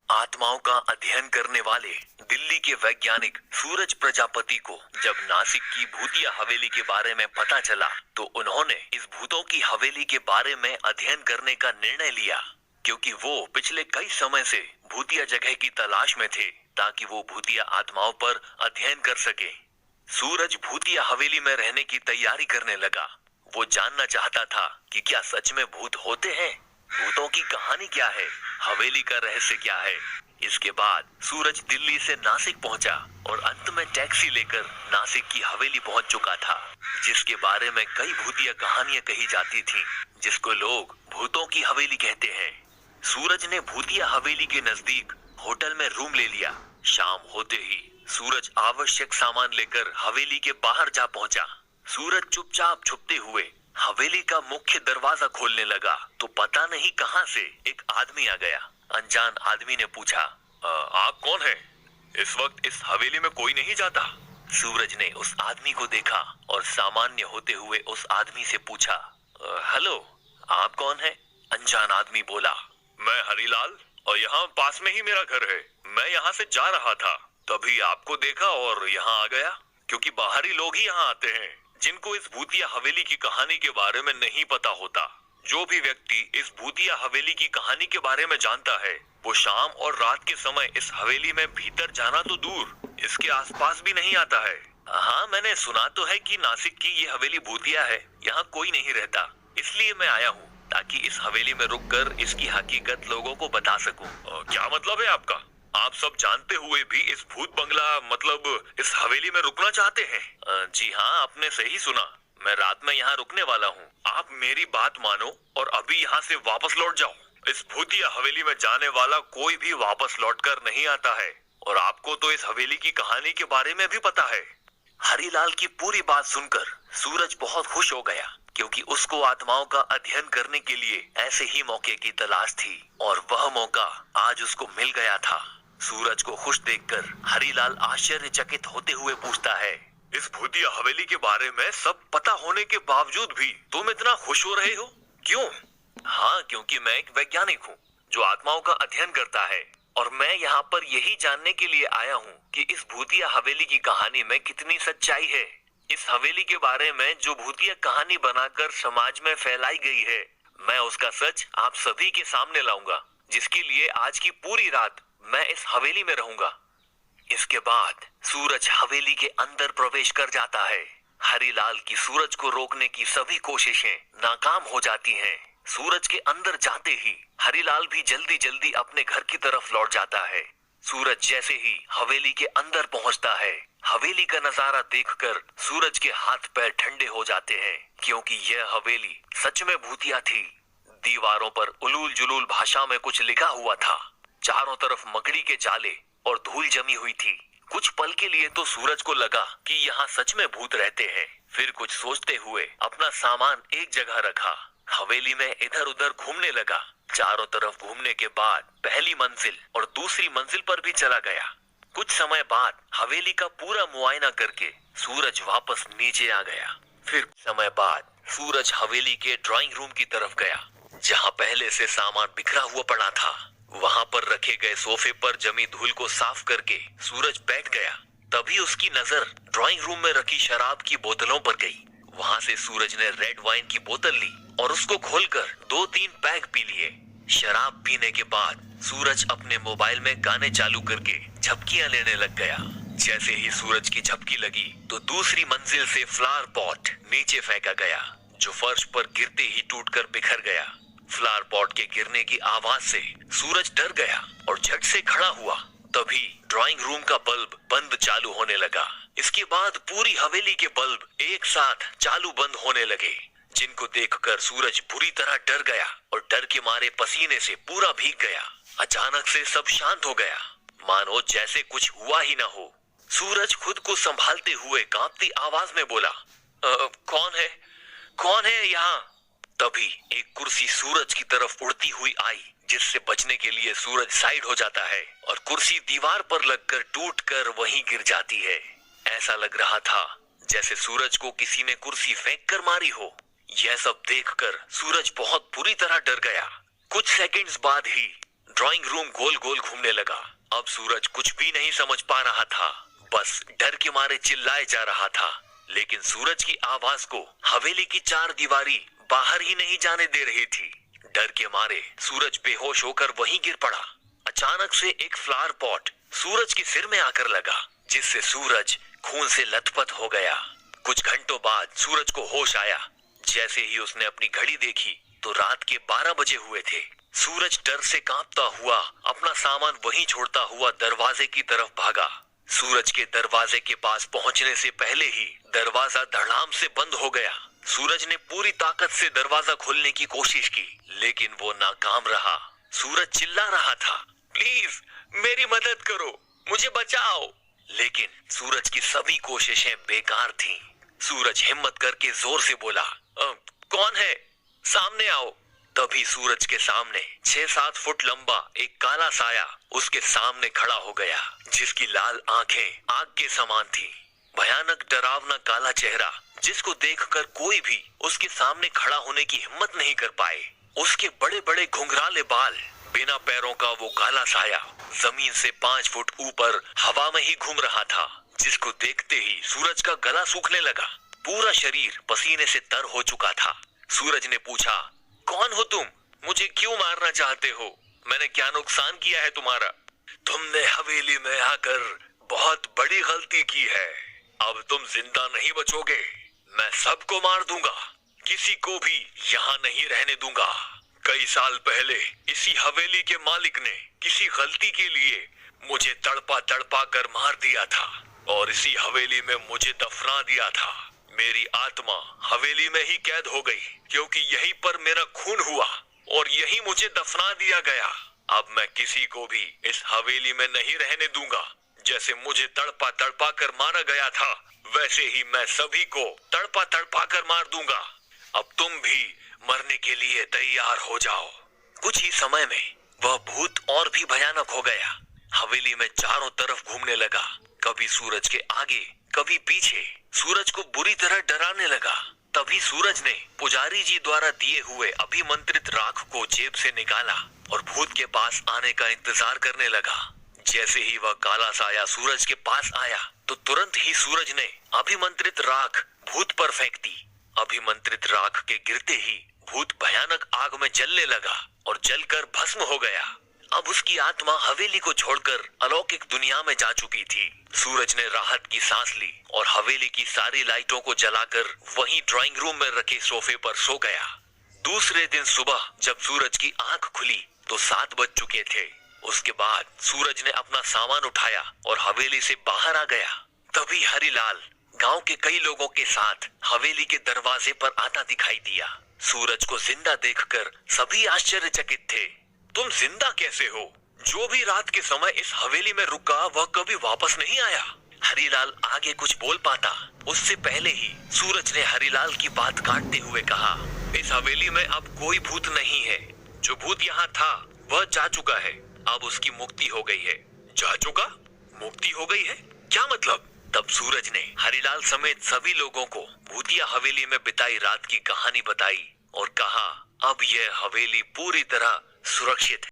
आत्माओं का अध्ययन करने वाले दिल्ली के वैज्ञानिक सूरज प्रजापति को जब नासिक की भूतिया हवेली के बारे में पता चला तो उन्होंने इस भूतों की हवेली के बारे में अध्ययन करने का निर्णय लिया, क्योंकि वो पिछले कई समय से भूतिया जगह की तलाश में थे ताकि वो भूतिया आत्माओं पर अध्ययन कर सके। सूरज भूतिया हवेली में रहने की तैयारी करने लगा। वो जानना चाहता था कि क्या सच में भूत होते हैं, भूतों की कहानी क्या है, हवेली का रहस्य क्या है। इसके बाद सूरज दिल्ली से नासिक पहुंचा और अंत में टैक्सी लेकर नासिक की हवेली पहुंच चुका था, जिसके बारे में कई भूतिया कहानियां कही जाती थीं, जिसको लोग भूतों की हवेली कहते हैं। सूरज ने भूतिया हवेली के नजदीक होटल में रूम ले लिया। शाम होते ही सूरज आवश्यक सामान लेकर हवेली के बाहर जा पहुंचा। सूरज चुपचाप छुपते हुए हवेली का मुख्य दरवाजा खोलने लगा तो पता नहीं कहां से एक आदमी आ गया। अनजान आदमी ने पूछा, आप कौन हैं? इस वक्त इस हवेली में कोई नहीं जाता। सूरज ने उस आदमी को देखा और सामान्य होते हुए उस आदमी से पूछा, हेलो, आप कौन हैं? अनजान आदमी बोला, मैं हरीलाल और यहाँ पास में ही मेरा घर है। मैं यहाँ से जा रहा था, तभी आपको देखा और यहाँ आ गया, क्योंकि बाहरी लोग ही यहाँ आते हैं जिनको इस भूतिया हवेली की कहानी के बारे में नहीं पता होता। जो भी व्यक्ति इस भूतिया हवेली की कहानी के बारे में जानता है वो शाम और रात के समय इस हवेली में भीतर जाना तो दूर, इसके आसपास भी नहीं आता है। हाँ, मैंने सुना तो है कि नासिक की ये हवेली भूतिया है, यहाँ कोई नहीं रहता, इसलिए मैं आया हूँ ताकि इस हवेली में रुककर इसकी हकीकत लोगों को बता सकूं। क्या मतलब है आपका? आप सब जानते हुए भी इस भूत बंगला मतलब इस हवेली में रुकना चाहते हैं? जी हाँ, आपने सही सुना, मैं रात में यहाँ रुकने वाला हूँ। आप मेरी बात मानो और अभी यहाँ से वापस लौट जाओ। इस भूतिया हवेली में जाने वाला कोई भी वापस लौटकर नहीं आता है और आपको तो इस हवेली की कहानी के बारे में भी पता है। हरीलाल की पूरी बात सुनकर सूरज बहुत खुश हो गया, क्योंकि उसको आत्माओं का अध्ययन करने के लिए ऐसे ही मौके की तलाश थी और वह मौका आज उसको मिल गया था। सूरज को खुश देखकर हरीलाल आश्चर्यचकित होते हुए पूछता है, इस भूतिया हवेली के बारे में सब पता होने के बावजूद भी तुम इतना खुश हो रहे हो, क्यों? हाँ, क्योंकि मैं एक वैज्ञानिक हूँ जो आत्माओं का अध्ययन करता है और मैं यहाँ पर यही जानने के लिए आया हूँ कि इस भूतिया हवेली की कहानी में कितनी सच्चाई है। इस हवेली के बारे में जो भूतिया कहानी बनाकर समाज में फैलाई गई है, मैं उसका सच आप सभी के सामने लाऊंगा, जिसके लिए आज की पूरी रात मैं इस हवेली में रहूंगा। इसके बाद सूरज हवेली के अंदर प्रवेश कर जाता है। हरीलाल की सूरज को रोकने की सभी कोशिशें नाकाम हो जाती हैं। सूरज के अंदर जाते ही हरीलाल भी जल्दी जल्दी अपने घर की तरफ लौट जाता है। सूरज जैसे ही हवेली के अंदर पहुंचता है, हवेली का नजारा देखकर सूरज के हाथ पैर ठंडे हो जाते हैं, क्योंकि यह हवेली सच में भूतिया थी। दीवारों पर उलूल जुलूल भाषा में कुछ लिखा हुआ था। चारों तरफ मकड़ी के जाले और धूल जमी हुई थी। कुछ पल के लिए तो सूरज को लगा कि यहाँ सच में भूत रहते हैं। फिर कुछ सोचते हुए अपना सामान एक जगह रखा, हवेली में इधर उधर घूमने लगा। चारों तरफ घूमने के बाद पहली मंजिल और दूसरी मंजिल पर भी चला गया। कुछ समय बाद हवेली का पूरा मुआयना करके सूरज वापस नीचे आ गया। फिर समय बाद सूरज हवेली के ड्राइंग रूम की तरफ गया, जहाँ पहले से सामान बिखरा हुआ पड़ा था। वहां पर रखे गए सोफे पर जमी धूल को साफ करके सूरज बैठ गया। तभी उसकी नजर ड्राइंग रूम में रखी शराब की बोतलों पर गई। वहां से सूरज ने रेड वाइन की बोतल ली और उसको खोलकर 2-3 पैग पी लिए। शराब पीने के बाद सूरज अपने मोबाइल में गाने चालू करके झपकियां लेने लग गया। जैसे ही सूरज की झपकी लगी तो दूसरी मंजिल से फ्लावर पॉट नीचे फेंका गया, जो फर्श पर गिरते ही टूटकर बिखर गया। फ्लावर पॉट के गिरने की आवाज से सूरज डर गया और झट से खड़ा हुआ। तभी ड्राइंग रूम का बल्ब बंद चालू होने लगा। इसके बाद पूरी हवेली के बल्ब एक साथ चालू बंद होने लगे, जिनको देखकर सूरज बुरी तरह डर गया और डर के मारे पसीने से पूरा भीग गया। अचानक से सब शांत हो गया, मानो जैसे कुछ हुआ ही ना हो। सूरज खुद को संभालते हुए कांपती आवाज में बोला, कौन है यहाँ? तभी एक कुर्सी सूरज की तरफ उड़ती हुई आई, जिससे बचने के लिए सूरज साइड हो जाता है और कुर्सी दीवार पर लगकर टूटकर वहीं गिर जाती है। ऐसा लग रहा था जैसे सूरज को किसी ने कुर्सी फेंक कर मारी हो। यह सब देखकर सूरज बहुत बुरी तरह डर गया। कुछ सेकंड्स बाद ही ड्राइंग रूम गोल गोल घूमने लगा। अब सूरज कुछ भी नहीं समझ पा रहा था, बस डर के मारे चिल्लाए जा रहा था। लेकिन सूरज की आवाज को हवेली की चार दीवारी बाहर ही नहीं जाने दे रही थी। डर के मारे सूरज बेहोश होकर वहीं गिर पड़ा। अचानक से एक फ्लावर पॉट सूरज के सिर में आकर लगा, जिससे सूरज खून से लथपथ हो गया। कुछ घंटों बाद सूरज को होश आया। जैसे ही उसने अपनी घड़ी देखी तो रात के 12 बजे हुए थे। सूरज डर से कांपता हुआ अपना सामान वहीं छोड़ता हुआ दरवाजे की तरफ भागा। सूरज के दरवाजे के पास पहुंचने से पहले ही दरवाजा धड़ाम से बंद हो गया। सूरज ने पूरी ताकत से दरवाजा खोलने की कोशिश की, लेकिन वो नाकाम रहा। सूरज चिल्ला रहा था, प्लीज मेरी मदद करो, मुझे बचाओ। लेकिन सूरज की सभी कोशिशें बेकार थीं। सूरज हिम्मत करके जोर से बोला, कौन है? सामने आओ। तभी सूरज के सामने 6-7 फुट लंबा एक काला साया उसके सामने खड़ा हो गया, जिसकी लाल आंखें आग के समान थी। भयानक डरावना काला चेहरा, जिसको देखकर कोई भी उसके सामने खड़ा होने की हिम्मत नहीं कर पाए। उसके बड़े बड़े घुंघराले बाल, बिना पैरों का वो काला साया जमीन से 5 फुट ऊपर हवा में ही घूम रहा था, जिसको देखते ही सूरज का गला सूखने लगा। पूरा शरीर पसीने से तर हो चुका था। सूरज ने पूछा, कौन हो तुम? मुझे क्यों मारना चाहते हो? मैंने क्या नुकसान किया है तुम्हारा? तुमने हवेली में आकर बहुत बड़ी गलती की है। अब तुम जिंदा नहीं बचोगे। मैं सबको मार दूंगा, किसी को भी यहाँ नहीं रहने दूंगा। कई साल पहले इसी हवेली के मालिक ने किसी गलती के लिए मुझे तड़पा तड़पा कर मार दिया था और इसी हवेली में मुझे दफना दिया था। मेरी आत्मा हवेली में ही कैद हो गई, क्योंकि यहीं पर मेरा खून हुआ और यहीं मुझे दफना दिया गया। अब मैं किसी को भी इस हवेली में नहीं रहने दूंगा। जैसे मुझे तड़पा तड़पा कर मारा गया था, वैसे ही मैं सभी को तड़पा तड़पा कर मार दूंगा। अब तुम भी मरने के लिए तैयार हो जाओ। कुछ ही समय में वह भूत और भी भयानक हो गया। हवेली में चारों तरफ घूमने लगा, कभी सूरज के आगे कभी पीछे। सूरज को बुरी तरह डराने लगा। तभी सूरज ने पुजारी जी द्वारा दिए हुए अभिमंत्रित राख को जेब से निकाला और भूत के पास आने का इंतजार करने लगा। जैसे ही वह काला साया सूरज के पास आया तो तुरंत ही सूरज ने अभिमंत्रित राख भूत पर फेंक दी। अभिमंत्रित राख के गिरते ही भूत भयानक आग में जलने लगा और जलकर भस्म हो गया। अब उसकी आत्मा हवेली को छोड़कर अलौकिक दुनिया में जा चुकी थी। सूरज ने राहत की सांस ली और हवेली की सारी लाइटों को जलाकर वहीं ड्राइंग रूम में रखे सोफे पर सो गया। दूसरे दिन सुबह जब सूरज की आंख खुली तो 7 बज चुके थे। उसके बाद सूरज ने अपना सामान उठाया और हवेली से बाहर आ गया। तभी हरिलाल गांव के कई लोगों के साथ हवेली के दरवाजे पर आता दिखाई दिया। सूरज को जिंदा देखकर सभी आश्चर्यचकित थे। तुम जिंदा कैसे हो? जो भी रात के समय इस हवेली में रुका वह कभी वापस नहीं आया। हरिलाल आगे कुछ बोल पाता उससे पहले ही सूरज ने हरिलाल की बात काटते हुए कहा, इस हवेली में अब कोई भूत नहीं है। जो भूत यहाँ था वह जा चुका है। अब उसकी मुक्ति हो गई है। जा चुका? मुक्ति हो गई है? क्या मतलब? तब सूरज ने हरिलाल समेत सभी लोगों को भूतिया हवेली में बिताई रात की कहानी बताई और कहा, अब यह हवेली पूरी तरह सुरक्षित है।